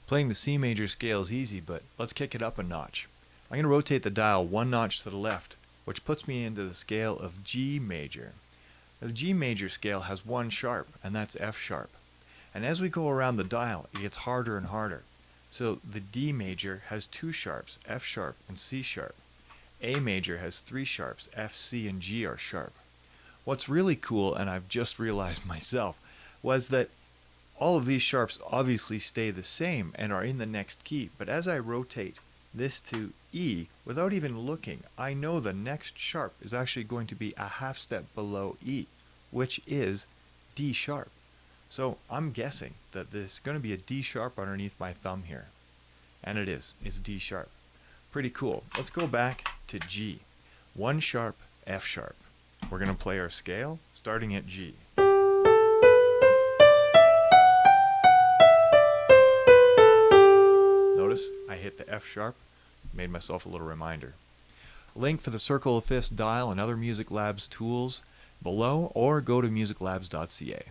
Playing the C major scale is easy, but let's kick it up a notch. I'm going to rotate the dial one notch to the left, which puts me into the scale of G major. Now, the G major scale has one sharp, and that's F sharp. And as we go around the dial, it gets harder and harder. So the D major has two sharps, F sharp and C sharp. A major has three sharps, F, C, and G are sharp. What's really cool, and I've just realized myself, was that all of these sharps obviously stay the same and are in the next key, but as I rotate this to E, without even looking, I know the next sharp is actually going to be a half step below E, which is D sharp. So I'm guessing that there's going to be a D sharp underneath my thumb here. And it is. It's D sharp. Pretty cool. Let's go back to G. One sharp, F sharp. We're going to play our scale starting at G. Notice I hit the F sharp, made myself a little reminder. Link for the Circle of Fifths dial and other Music Labs tools below, or go to musiclabs.ca.